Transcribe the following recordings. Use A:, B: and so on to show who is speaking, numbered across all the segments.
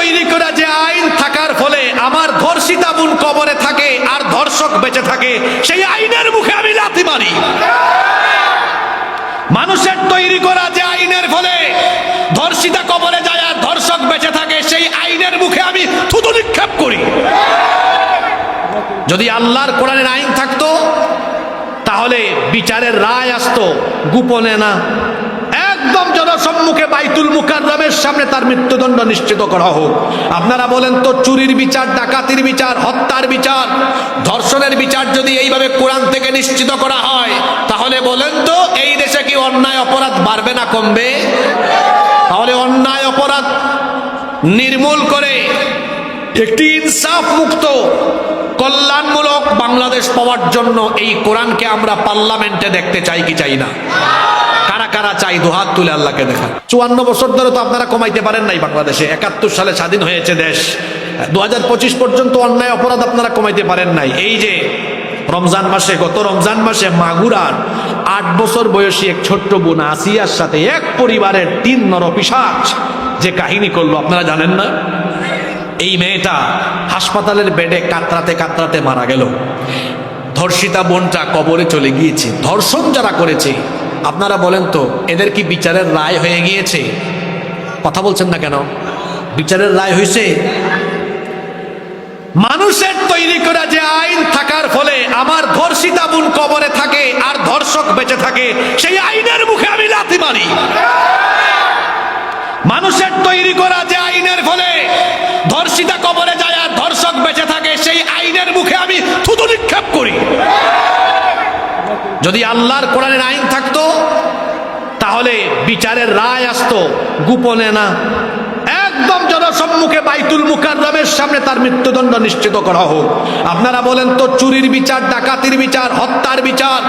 A: তৈরি করা যে আইন থাকার ফলে আমার ধর্ষিতা বোন কবরে থাকে আর ধর্ষক বেঁচে থাকে, সেই আইনের মুখে আমি লাথি মারি। মানুষের তৈরি করা যে আইনের ফলে ধর্ষিতা কবরে যায় আর ধর্ষক বেঁচে থাকে, সেই আইনের মুখে আমি থুতু নিক্ষেপ করি। যদি আল্লাহর কোরআনের আইন থাকতো তাহলে বিচারের রায় আসতো গোপনে না, একদম জনসম্মুখে বাইতুল মুকাররমের সামনে তার মৃত্যুদণ্ড নিশ্চিত করা হোক। আপনারা বলেন তো, চুরির বিচার, ডাকাতির বিচার, হত্যার বিচার, ধর্ষণের বিচার যদি এইভাবে কোরআন থেকে নিশ্চিত করা হয়, তাহলে বলেন তো এই দেশে কি অন্যায় অপরাধ বাড়বে না কমবে? তাহলে অন্যায় অপরাধ নির্মূল করে একটি ইনসাফ মুক্ত কল্যাণমূলক বাংলাদেশ পাওয়ার জন্য এই কোরআনকে আমরা পার্লামেন্টে দেখতে চাই কি চাই না? কারা কারা চাই? দুহাত তুলে আল্লাহকে দেখা। 54 বছর ধরে তো আপনারা কমাইতে পারেন নাই বাংলাদেশে। 71 সালে স্বাধীন হয়েছে দেশ, 2025 পর্যন্ত অন্যায় অপরাধ আপনারা কমাইতে পারেন নাই। এই যে রমজান মাসে, গত রমজান মাসে মাগুরার 8 বছর বয়সী এক ছোট্ট বোন আসিয়ার সাথে এক পরিবারের 3 নরপিশাচ যে কাহিনী করলো, আপনারা জানেন না? এই মেয়েটা হাসপাতালের বেডে কাতরাতে কাতরাতে মারা গেল। ধর্ষিতা বোনটা কবরে চলে গিয়েছে। ধর্ষণ যারা করেছে, আপনারা বলেন তো এদের কি বিচারের রায় হয়ে গিয়েছে? কথা বলছেন না কেন? বিচারের রায় হয়েছে? মানুষের তৈরি করা যে আইন থাকার ফলে আমার ধর্ষিতা বোন কবরে থাকে আর ধর্ষক বেঁচে থাকে, সেই আইনের মুখে আমি লাথি মারি। মানুষের তৈরি করা যে আইনের ফলে ধর্ষিতা কবরে যায় আর ধর্ষক বেঁচে থাকে, সেই আইনের মুখে আমি থুতু নিক্ষেপ করি। যদি আল্লাহর কোরআনের আইন থাকতো তাহলে বিচারের রায় আসতো গোপনে না, একদম জনসম্মুখে বাইতুল মুকাররমের সামনে তার মৃত্যুদণ্ড নিশ্চিত করা হোক। আপনারা বলেন তো, চুরির বিচার, ডাকাতির বিচার, হত্যার বিচার,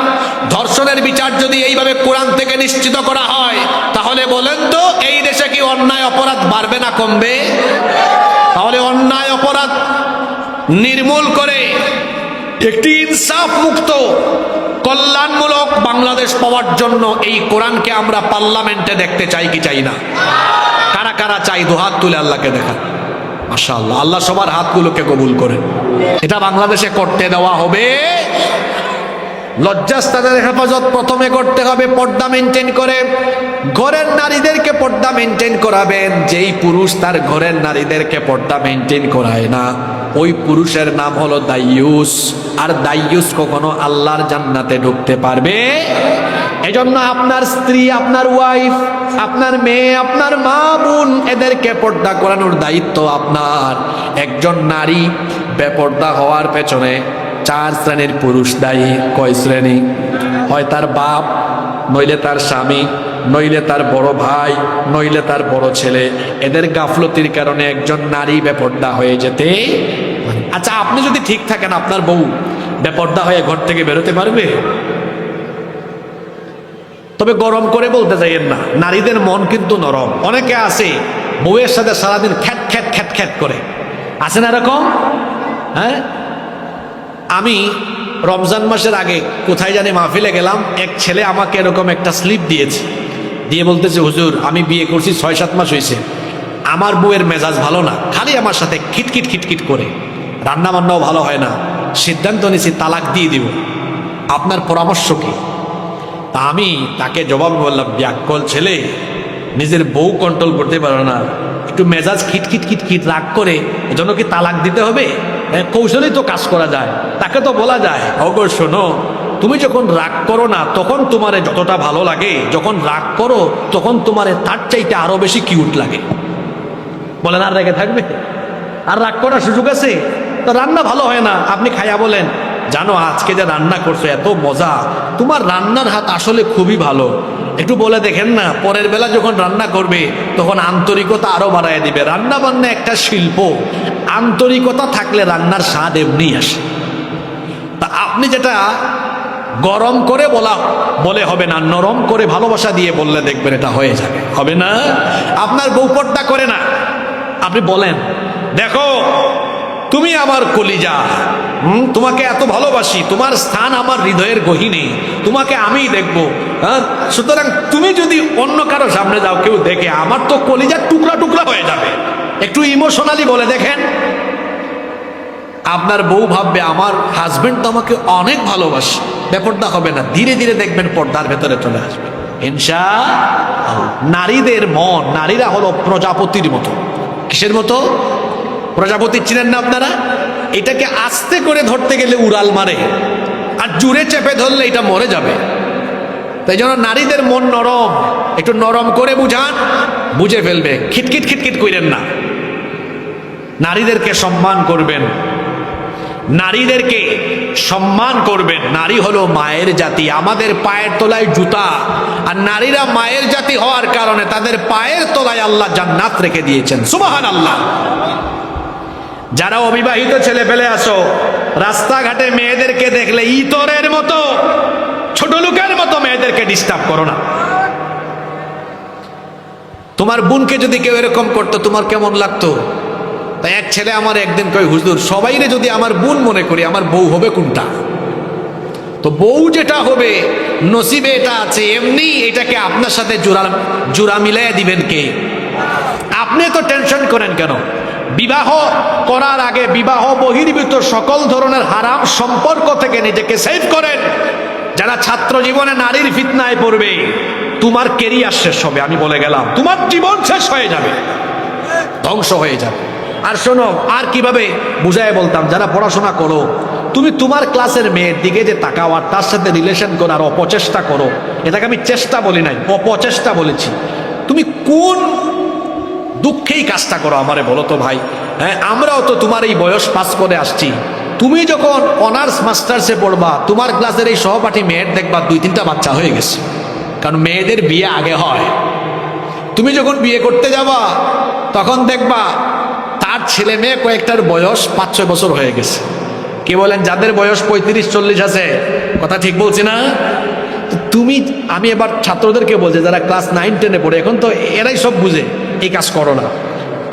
A: ধর্ষণের বিচার যদি এইভাবে কোরআন থেকে নিশ্চিত করা হয়, তাহলে বলেন তো এই দেশে কি অন্যায় অপরাধ বাড়বে না কমবে? তাহলে অন্যায় অপরাধ নির্মূল করে একটি ইনসাফ মুক্ত কল্যাণমূলক বাংলাদেশ পাওয়ার জন্য এই কোরআনকে আমরা পার্লামেন্টে দেখতে চাই কি চাই না? কারা কারা চাই? দুহাত তুলে আল্লাহকে দেখা। মাশাআল্লাহ, আল্লাহ সবার হাতগুলোকে কবুল করেন। এটা বাংলাদেশে করতে দেওয়া হবে। লজ্জাস্থানের হেফাজত প্রথমে করতে হবে পর্দা মেনটেন করে। ঘরের নারীদেরকে পর্দা মেনটেন করাবেন। যেই পুরুষ তার ঘরের নারীদেরকে পর্দা মেনটেন করায় না, ওই পুরুষের নাম হলো দাইয়ুস। আর দাইয়ুস কখনো আল্লাহর জান্নাতে ঢুকতে পারবে? এজন্য আপনার স্ত্রী, আপনার ওয়াইফ, আপনার মেয়ে, আপনার মা বোন, এদেরকে পর্দা করানোর দায়িত্ব আপনার। একজন নারী বেপর্দা হওয়ার পেছনে 4 শ্রেণীর পুরুষ দায়ী। কয় শ্রেণী? হয় তার বাপ, নইলে তার স্বামী, নইলে তার বড় ভাই, নইলে তার বড় ছেলে। এদের গাফলতির কারণে একজন নারী বেপর্দা হয়ে যেতে। আচ্ছা, আপনি যদি ঠিক থাকেন, আপনার বউ বেপর্দা হয়ে ঘর থেকে বেরোতে পারবে? তবে গরম করে বলতে চাইেন না, নারীদের মন কিন্তু নরম। অনেকে আছে বউয়ের সাথে সারাদিন খ্যাট খ্যাট খ্যাট খ্যাট করে, আছে না এরকম? হ্যাঁ, আমি রমজান মাসের আগে কোথায় জানি মাহফিলে গেলাম, এক ছেলে আমাকে এরকম একটা স্লিপ দিয়েছে, দিয়ে বলতেছে, হুজুর আমি বিয়ে করছি 6-7 মাস হয়েছে, আমার বউয়ের মেজাজ ভালো না, খালি আমার সাথে খিটখিট খিটখিট করে, রান্না বান্নাও ভালো হয় না, সিদ্ধান্ত নিয়েছি তালাক দিয়ে দিব, আপনার পরামর্শ কি? তা আমি তাকে জবাব বললাম, ব্যাককল ছেলে, নিজের বউ কন্ট্রোল করতে পারো না, একটু মেজাজ খিটখিট খিটখিট রাগ করে, এজন্য কি তালাক দিতে হবে? কৌশলেই তো কাজ করা যায়। তাকে তো বলা যায়, ওগো শোনো, তুমি যখন রাগ করো না তখন তোমারে যতটা ভালো লাগে, যখন রাগ করো তখন তোমারে তার চাইতে আরো বেশি কিউট লাগে। বলেন আর রেগে থাকবে? আর রাগ করার সুযোগ আছে? তো রান্না ভালো হয় না, আপনি খাইয়া বলেন, জানো আজকে যে রান্না করছো এত মজা, তোমার রান্নার হাত আসলে খুবই ভালো, একটু বলে দেখেন না। পরের বেলা যখন রান্না করবে তখন আন্তরিকতা আরো বাড়ায় দিবে। রান্না বান্না একটা শিল্প, আন্তরিকতা থাকলে রান্নার স্বাদ এমনি আসে। তা আপনি যেটা গরম করে বলে হবে না, নরম করে ভালোবাসা দিয়ে বললে দেখবেন এটা হয়ে যাবে। হবে না? আপনার বউ পর্দা করে না, আপনি বলেন, দেখো তুমি আমার কলিজা, তোমাকে এত ভালোবাসি, তোমার স্থান আমার হৃদয়ের গহীনে, তোমাকে আমিই দেখবো। সুতরাং তুমি যদি অন্য কারো সামনে যাও, কেউ দেখে, আমার তো কলিজার টুকরা টুকরা হয়ে যাবে। একটু ইমোশনালি বলে দেখেন, আপনার বউ ভাববে আমার হাজবেন্ড তো আমাকে অনেক ভালোবাসে, ব্যাপারটা হবে না, ধীরে ধীরে দেখবেন পর্দার ভেতরে চলে আসবে ইনশাআল্লাহ। নারীদের মন, নারীরা হলো প্রজাপতির মতো। কিসের মতো? প্রজাপতি চিনেন না আপনারা? এটাকে আস্তে করে ধরতে গেলে উড়াল মারে, আর জুড়ে চেপে ধরলে এটা মরে যাবে। তাই জন্য নারীদের মন নরম, একটু নরম করে বুঝান, বুঝে ফেলবে। খিটখিট খিটখিট কইরেন না। নারীদেরকে সম্মান করবেন, নারীদেরকে সম্মান করবেন। নারী হলো মায়ের জাতি, আমাদের পায়ের তলায় জুতা, আর নারীরা মায়ের জাতি হওয়ার কারণে তাদের পায়ের তলায় আল্লাহ জান্নাত রেখে দিয়েছেন। সুবহানাল্লাহ। যারা অবিবাহিত ছেলে ফেলে আসো, রাস্তাঘাটে মেয়েদেরকে দেখলে ইতরের মতো, ছোট লোকের মতো মেয়েদেরকে ডিস্টার্ব করো না। তোমার বোনকে যদি কেউ এরকম করতো তোমার কেমন লাগতো? তাই এক ছেলে আমার একদিন কই, হুজুর সবাইরে যদি আমার বোন মনে করি, আমার বউ হবে কোনটা? তো বউ যেটা হবে নসিবে এটা আছে, এমনি এটাকে আপনার সাথে জোড়া মিলাই দিবেন কে? আপনি তো টেনশন করেন কেন? বিবাহ করার আগে বিবাহ বহির্ভূত সকল ধরনের হারাম সম্পর্ক থেকে নিজেকে সেভ করেন। যারা ছাত্র জীবনে নারীর ফিতনায় পড়বে, তোমার কেরিয়ার শেষ হবে, আমি বলে গেলাম, তোমার জীবন শেষ হয়ে যাবে, ধ্বংস হয়ে যাবে। আর শোনো, আর কিভাবে বুঝায় বলতাম, যারা পড়াশোনা করো, তুমি তোমার ক্লাসের মেয়ের দিকে যে তাকাও আর তার সাথে রিলেশন করার অপচেষ্টা করো, এটাকে আমি চেষ্টা বলি নাই, অপচেষ্টা বলেছি। তুমি কোন দুঃখেই কাজটা করো আমারে বলো তো ভাই? হ্যাঁ, আমরাও তো তোমার এই বয়স পাস করে আসছি। তুমি যখন অনার্স মাস্টার্সে পড়বা, তোমার ক্লাসের এই সহপাঠী মেয়ের দেখবা 2-3টা বাচ্চা হয়ে গেছে, কারণ মেয়েদের বিয়ে আগে হয়। তুমি যখন বিয়ে করতে যাবা তখন দেখবা তার ছেলে মেয়ে কয়েকটার বয়স 5-6 বছর হয়ে গেছে। কে বলেন যাদের বয়স 35-40 আছে? কথা ঠিক বলছি না? তুমি, আমি এবার ছাত্রদেরকে বলছি যারা ক্লাস 9-10-এ পড়ে, এখন তো এরাই সব বুঝে, এই কাজ করো না।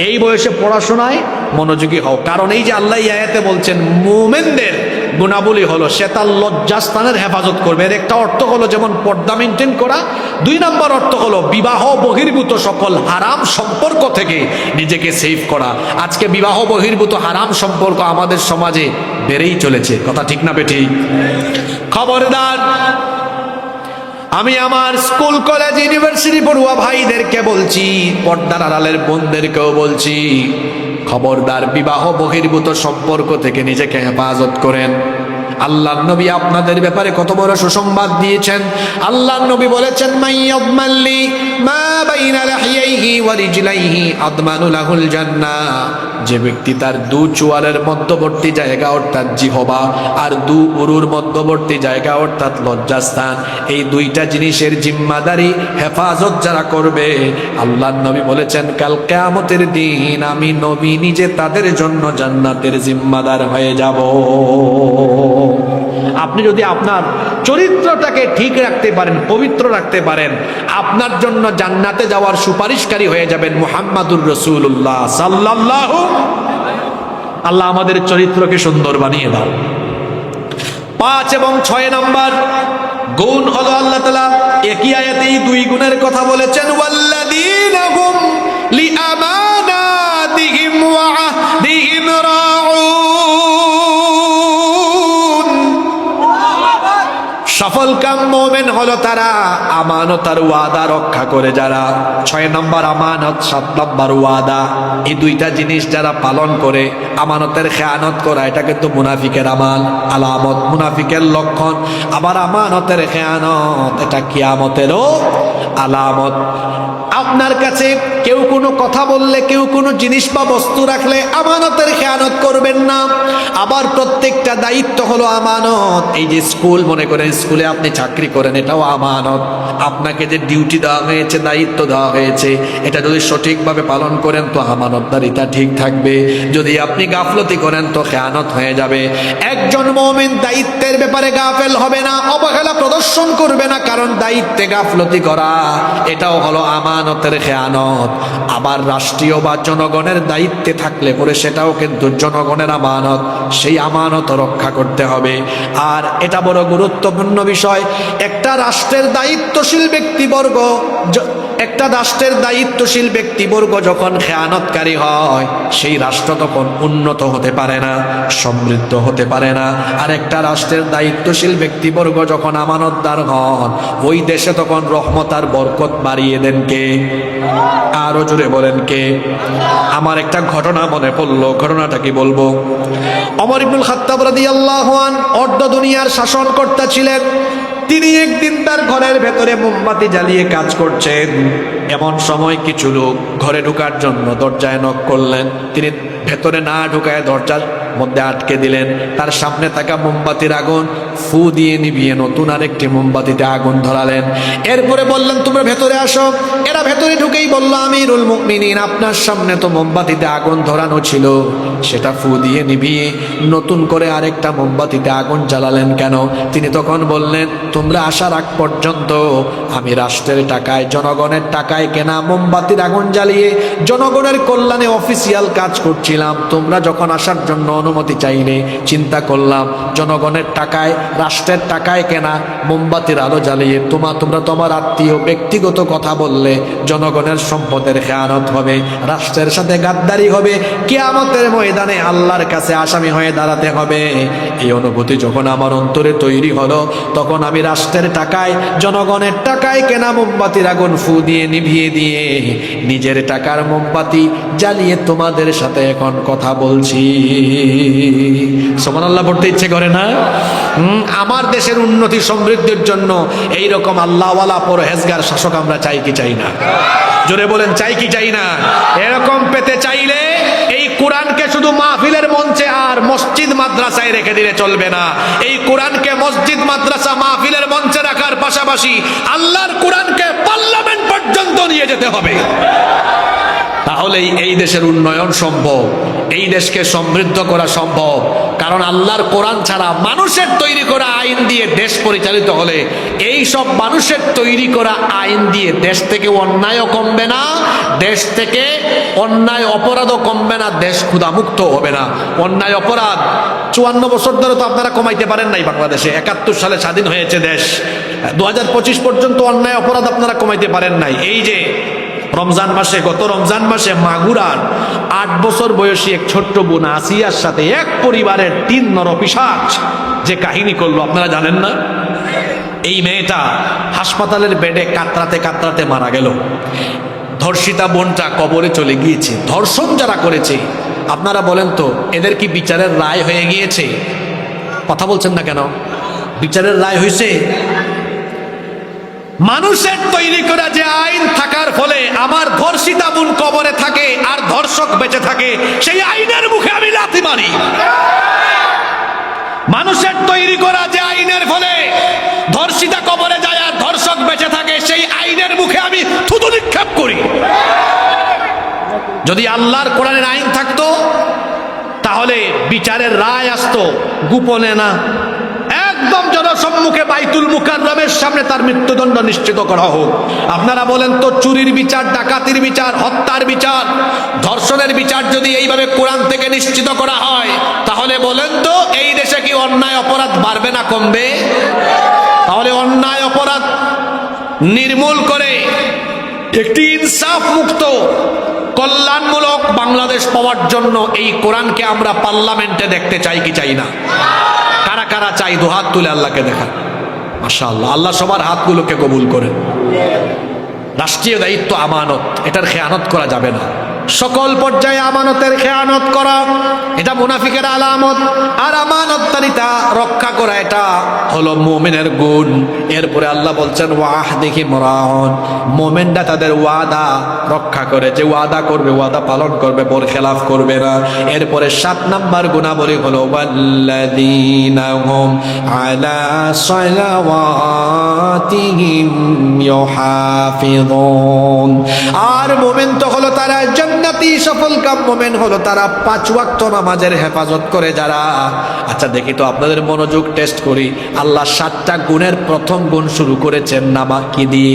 A: এই বয়সে পড়াশোনায় মনোযোগী হও, কারণ এই যে আল্লাহ আয়াতে বলছেন মুমিনদের গুণাবলী হলো সে তার লজ্জাস্থানের হেফাজত করবে। এর একটা অর্থ হলো যেমন পর্দা মেনটেন করা, 2 নম্বর অর্থ হলো বিবাহ বহির্ভূত সকল হারাম সম্পর্ক থেকে নিজেকে সেভ করা। আজকে বিবাহ বহির্ভূত হারাম সম্পর্ক আমাদের সমাজে বেড়েই চলেছে, কথা ঠিক না বেঠিক? খবরদার, আমি আমার স্কুল কলেজ ইউনিভার্সিটি পড়ুয়া ভাইদেরকে বলছি, পর্দার আড়ালের বোনদেরকেও বলছি, খবরদার বিবাহ বহির্ভূত সম্পর্ক থেকে নিজেকে হেফাজত করেন। আল্লাহ নবী আপনাদের ব্যাপারে কত বড় সুসংবাদ দিয়েছেন। আল্লাহ নবী বলেছেন, মাইয়াদমাল্লি মা বাইনা লাহিয়াইহি ওয়া রিজলাইহি আদমানু লাহুল জান্নাহ। যে ব্যক্তি তার 2 চোয়ালের মধ্যবর্তী জায়গা অর্থাৎ জিহবা আর 2 উরুর মধ্যবর্তী জায়গা অর্থাৎ লজ্জাস্থান, এই 2টা জিনিসের জিম্মাদারি হেফাজত যারা করবে, আল্লাহ নবী বলেছেন কাল কিয়ামতের দিন আমি নবী নিজে তাদের জন্য জান্নাতের জিম্মাদার হয়ে যাব। আপনি যদি আপনার চরিত্রটাকে ঠিক রাখতে পারেন, পবিত্র রাখতে পারেন, আপনার জন্য জান্নাতে যাওয়ার সুপারিশকারী হয়ে যাবেন মুহাম্মাদুর রাসূলুল্লাহ সাল্লাল্লাহু। আল্লাহ আমাদের চরিত্রকে সুন্দর বানিয়ে দাও। 5 এবং 6 নম্বর গুণ হলো আল্লাহ তাআলা একই আয়াতেই 2 গুণের কথা বলেছেন, ওয়াল্লাযীনা হুম লিআমানাতিহিম ওয়া আহদিহিম রাউন। সফলকাম মুমিন হলো তারা আমানত আর ওয়াদা রক্ষা করে যারা। 6 নম্বর আমানত, 7 নম্বর ওয়াদা। এই 2টা জিনিস যারা পালন করে, আমানতের খেয়ানত করা এটা কিন্তু মুনাফিকের আলামত, মুনাফিকের লক্ষণ। আবার আমানতের খেয়ানত এটা কিয়ামতেরও আলামত। আপনার কাছে কেউ কোনো কথা বললে, কেউ কোনো জিনিস বা বস্তু রাখলে আমানতের খেয়ানত করবেন না। আবার প্রত্যেকটা দায়িত্ব হলো আমানত। এই যে স্কুল, মনে করেন স্কুলে আপনি চাকরি করেন, এটাও আমানত। আপনাকে যে ডিউটি দেওয়া হয়েছে, দায়িত্ব দেওয়া হয়েছে, এটা যদি সঠিকভাবে পালন করেন তো আমানতদারিতা ঠিক থাকবে। যদি আপনি গাফলতি করেন তো খেয়ানত হয়ে যাবে। একজন মুমিন দায়িত্বের ব্যাপারে গাফেল হবে না, অবহেলা প্রদর্শন করবে না, কারণ দায়িত্বে গাফলতি করা এটাও হলো আমানতের খেয়ানত। আবার রাষ্ট্রীয় বা জনগণের দায়িত্বে থাকলে পরে সেটাও কিন্তু জনগণের আমানত, সেই আমানত রক্ষা করতে হবে। আর এটা বড় গুরুত্বপূর্ণ বিষয়। একটা রাষ্ট্রের দায়িত্বশীল ব্যক্তিবর্গ, একটা রাষ্ট্রের দায়িত্বশীল ব্যক্তিবর্গ যখন খেয়ানতকারী হয়, সেই রাষ্ট্র তখন উন্নত হতে পারে না, সমৃদ্ধ হতে পারে না। আর একটা রাষ্ট্রের দায়িত্বশীল ব্যক্তিবর্গ যখন আমানতদার হন, ওই দেশে তখন রহমত আর বরকত বাড়িয়ে দেন কে? আরো জোরে বলেন কে? আমার একটা ঘটনা মনে পড়লো, ঘটনাটা কি বলবো? ওমর ইবনুল খাত্তাব রাদিয়াল্লাহু আনহু অর্ধ দুনিয়ার শাসনকর্তা ছিলেন। তিনি একদিন তার ঘরের ভেতরে মোমবাতি জ্বালিয়ে কাজ করছেন। এমন সময় কিছু লোক ঘরে ঢোকার জন্য দরজায় নক করলেন। তিনি ভেতরে না ঢুকায় দরজার মধ্যে আটকে দিলেন। তার সামনে থাকা মোমবাতির আগুন ফু দিয়ে নিভিয়ে নতুন আরেকটি মোমবাতিতে আগুন ধরালেন। এরপরে বললেন, তোমরা ভেতরে আসো। এরা ভেতরে ঢুকেই বলল, আমিরুল মুমিনিন, আপনার সামনে তো মোমবাতিতে আগুন ধরানো ছিল, সেটা ফু দিয়ে নিভিয়ে নতুন করে আরেকটা মোমবাতিতে আগুন জ্বালালেন কেন? তিনি তখন বললেন, তোমরা আসার আগ পর্যন্ত আমি রাষ্ট্রের টাকায়, জনগণের টাকায় কেনা মোমবাতির আগুন জ্বালিয়ে জনগণের কল্যাণে অফিসিয়াল কাজ করছিলাম। তোমরা যখন আসার জন্য অনুমতি চাইলে, চিন্তা করলাম জনগণের টাকায়, রাষ্ট্রের টাকায় কেনা মোমবাতির আলো জ্বালিয়ে তোমরা তোমার আত্মীয় ব্যক্তিগত কথা বললে, জনগণের সম্পদের খেয়ানত হবে, রাষ্ট্রের সাথে গাদ্দারি হবে, কিয়ামতের ময়দানে আল্লাহর কাছে আসামি হয়ে দাঁড়াতে হবে। এই অনুভূতি যখন আমার অন্তরে তৈরি হলো, তখন আমি রাষ্ট্রের টাকায়, জনগণের টাকায় কেনা মোমবাতির আগুন ফু দিয়ে নিভিয়ে দিয়ে নিজের টাকার মোমবাতি জ্বালিয়ে তোমাদের সাথে এখন কথা বলছি। সুবহানাল্লাহ পড়তে ইচ্ছে করে না? আমার দেশের উন্নতি সমৃদ্ধির জন্য এইরকম আল্লাহওয়ালা পরহেজগার শাসক আমরা চাই কি চাই না? জোরে বলেন, চাই কি চাই না? এরকম পেতে চাইলে এই কোরআনকে শুধু মাহফিলের মঞ্চে আর মসজিদ মাদ্রাসায় রেখে দিলে চলবে না। এই কোরআনকে মসজিদ মাদ্রাসা মাহফিলের মঞ্চে রাখার পাশাপাশি আল্লাহর কোরআনকে পার্লামেন্ট পর্যন্ত নিয়ে যেতে হবে। তাহলেই এই দেশের উন্নয়ন সম্ভব, এই দেশকে সমৃদ্ধ করা সম্ভব। কারণ আল্লাহর কোরআন ছাড়া মানুষের তৈরি করা আইন দিয়ে দেশ পরিচালিত হলে, এই সব মানুষের তৈরি করা আইন দিয়ে দেশ থেকে অন্যায়ও কমবে না, দেশ থেকে অন্যায় অপরাধও কমবে না, দেশ ক্ষুধামুক্ত হবে না। অন্যায় অপরাধ 54 বছর ধরে তো আপনারা কমাইতে পারেন নাই বাংলাদেশে। 71 সালে স্বাধীন হয়েছে দেশ, 2025 পর্যন্ত অন্যায় অপরাধ আপনারা কমাইতে পারেন নাই। এই যে রমজান মাসে, গত রমজান মাসে মাগুরার 8 বছর বয়সী এক ছোট্ট বোন আসিয়ার সাথে এক পরিবারের 3 নরপিশাচ যে কাহিনী করলো আপনারা জানেন না? এই মেয়েটা হাসপাতালের বেডে কাতরাতে কাতরাতে মারা গেল। ধর্ষিতা বোনটা কবরে চলে গিয়েছে। ধর্ষণ যারা করেছে, আপনারা বলেন তো, এদের কি বিচারের রায় হয়ে গিয়েছে? কথা বলছেন না কেন? বিচারের রায় হয়েছে? মানুষের তৈরি করা যে আইন থাকার ফলে আমার ধর্ষিতা বোন কবরে থাকে আর ধর্ষক বেঁচে থাকে, সেই আইনের মুখে আমি লাথি মারি। মানুষের তৈরি করা যে আইনের ফলে ধর্ষিতা কবরে যায় আর ধর্ষক বেঁচে থাকে, সেই আইনের মুখে আমি থুতু নিক্ষেপ করি। যদি আল্লাহর কোরআনের আইন থাকতো, তাহলে বিচারের রায় আসতো গোপনে না, একদম জনসম্মুখে বাইতুল মুকাররমের সামনে তার মৃত্যুদণ্ড নিশ্চিত করা হোক। আপনারা বলেন তো, চুরির বিচার, ডাকাতির বিচার, হত্যার বিচার, ধর্ষণের বিচার যদি এইভাবে কোরআন থেকে নিশ্চিত করা হয়, তাহলে বলেন তো এই দেশে কি অন্যায় অপরাধ বাড়বে না কমবে? তাহলে অন্যায় অপরাধ নির্মূল করে একটি ইনসাফ মুক্ত কল্যাণমূলক বাংলাদেশ পাওয়ার জন্য এই কোরআনকে আমরা পার্লামেন্টে দেখতে চাই কি চাই না? কারা কারা চাই? দু হাত তুলে আল্লাহকে দেখান। মাশাআল্লাহ, আল্লাহ সবার হাতগুলোকে কবুল করেন। রাষ্ট্রীয় দায়িত্ব আমানত, এটার খেয়ানত করা যাবে না। সকল পর্যায়ে আমানতের খেয়ানত করা এটা মুনাফিকের আলামত, আর আমানতদারিতা রক্ষা করা এটা হলো মুমিনের গুণ। এরপরে আল্লাহ বলছেন, ওয়াহদিহি মুরাউন, মুমিনরা তাদের ওয়াদা রক্ষা করে, যে ওয়াদা করবে ওয়াদা পালন করবে, বরখেলাফ করবে না। এরপরে 7 নাম্বার গুণাবলী হলো ওয়াল্লাযীনা হুম আলা সালাওয়াতিহিম ইউহাফিযুন, আর মুমিন তো হলো তারা জান্নাতি সফল কাম মুমিন হলো তারা 5 ওয়াক্ত নামাজের হেফাজত করে যারা। আচ্ছা দেখি তো, আপনাদের মনোযোগ টেস্ট করি। আল্লাহ 7টা গুণের প্রথম গুণ শুরু করেছেন নামাজ কি দিয়ে?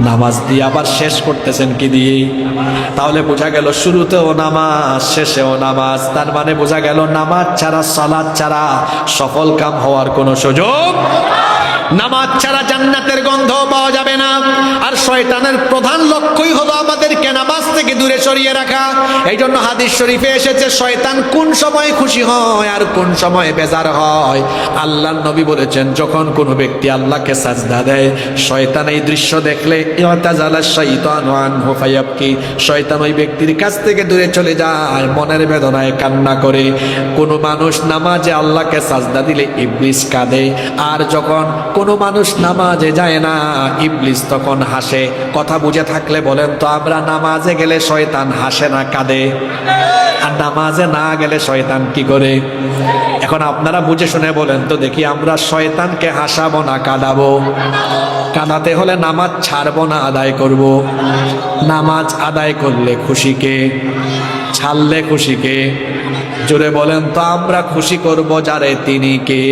A: নামাজ দিয়ে। আবার শেষ করতেছেন কি দিয়ে? তাহলে বোঝা গেল শুরুতেও নামাজ, শেষেও নামাজ। তার মানে বোঝা গেল নামাজ ছাড়া, সালাত ছাড়া সফল কাম হওয়ার কোনো সুযোগ। নামাজ ছাড়া জান্নাতের গন্ধ পাওয়া যাবে না। আর শয়তানের প্রধান লক্ষ্যই হলো আমাদেরকে নামাজ থেকে দূরে সরিয়ে রাখা। এই জন্য হাদিস শরীফে এসেছে শয়তান কোন সময় খুশি হয় আর কোন সময় বেজার হয়। আল্লাহর নবী বলেছেন যখন কোনো ব্যক্তি আল্লাহকে সাজদা দেয়, শয়তান এই দৃশ্য দেখলে ইতাজালা শাইতানু আনহু ফায়াবকি, শয়তান ওই ব্যক্তির কাছ থেকে দূরে চলে যায়, মনের বেদনায় কান্না করে। কোনো মানুষ নামাজে আল্লাহকে সাজদা দিলে ইবলিস কাঁদে, আর যখন কোনো মানুষ নামাজে যায় না ইবলিস তখন হাসে। কথা বুঝে থাকলে বলেন তো, আমরা নামাজে গেলে শয়তান হাসে না কাঁদে, আর নামাজে না গেলে শয়তান কি করে? এখন আপনারা বুঝে শুনে বলেন তো দেখি, আমরা শয়তানকে হাসাবো না কাঁদাবো? কাঁদাতে হলে নামাজ ছাড়বো না আদায় করব? নামাজ আদায় করলে খুশিকে, ছাড়লে খুশিকে? জোরে বলেন তো, আমরা খুশি করব যারে, তিনি কে?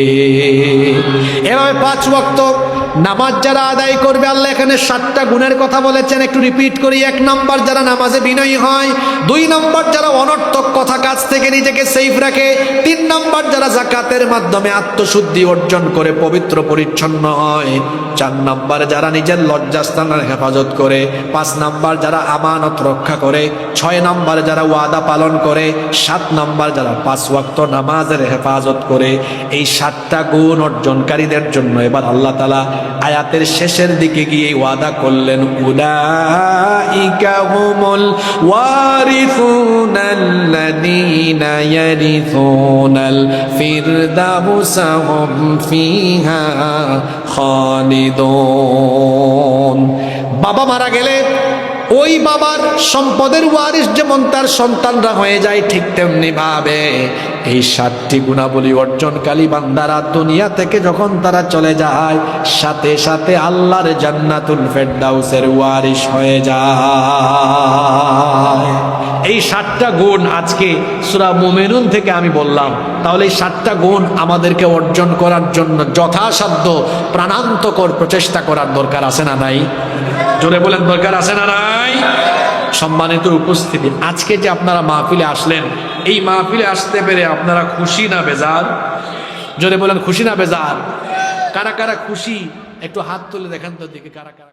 A: এভাবে 5 ওয়াক্ত নামাজ যারা আদায় করবে, আল্লাহ এখানে 7টা গুণের কথা বলেছেন, একটু রিপিট করি। 1 নম্বর যারা নামাজে বিনয়ী হয়, 2 নম্বর যারা অনর্থক কথা কাজ থেকে নিজেকে সেফ রাখে, 3 নম্বর যারা যাকাতের মাধ্যমে আত্মশুদ্ধি অর্জন করে পবিত্র পরিচ্ছন্ন হয়, 4 নম্বর যারা নিজের লজ্জাস্থানের হেফাজত করে, 5 নম্বর যারা আমানত রক্ষা করে, 6 নম্বর যারা ওয়াদা পালন করে, 7 নম্বর যারা 5 ওয়াক্ত নামাজের হেফাজত করে। এই 7টা গুণ অর্জনকারীদের জন্য এবার আল্লাহ তাআলা আয়াতের শেষের দিকে গিয়ে ওয়াদা করলেন, উলাইকা হুমুল ওয়ারিসুনাল্লাযীনা ইয়ারিসুনাল ফিরদাউসা হুম ফিহা খালিদুন। বাবা মারা গেলে ওই বাবার সম্পদের ওয়ারিস যেমন তার সন্তানরা হয়ে যায়, ঠিক তেমনি ভাবে এই 7টি গুণাবলী অর্জনকারী বান্দারা দুনিয়া থেকে যখন তারা চলে যায়, সাথে সাথে আল্লাহর জান্নাতুল ফেরদাউসের ওয়ারিস হয়ে যায়। এই 7টা গুণ আজকে সূরা মুমিনুন থেকে আমি বললাম। তাহলে এই 7টা গুণ আমাদেরকে অর্জন করার জন্য যথাসাধ্য প্রাণান্তকর প্রচেষ্টা করার দরকার আছে না নাই? জোরে বলেন, দরকার আছে না নাই? সম্মানিত উপস্থিতি, আজকে যে আপনারা মাহফিলে আসলেন, এই মাহফিলে আসতে পেরে আপনারা খুশি না বেজার? জোরে বলেন, খুশি না বেজার? কারা কারা খুশি একটু হাত তুলে দেখান তো দেখি, কারা কারা।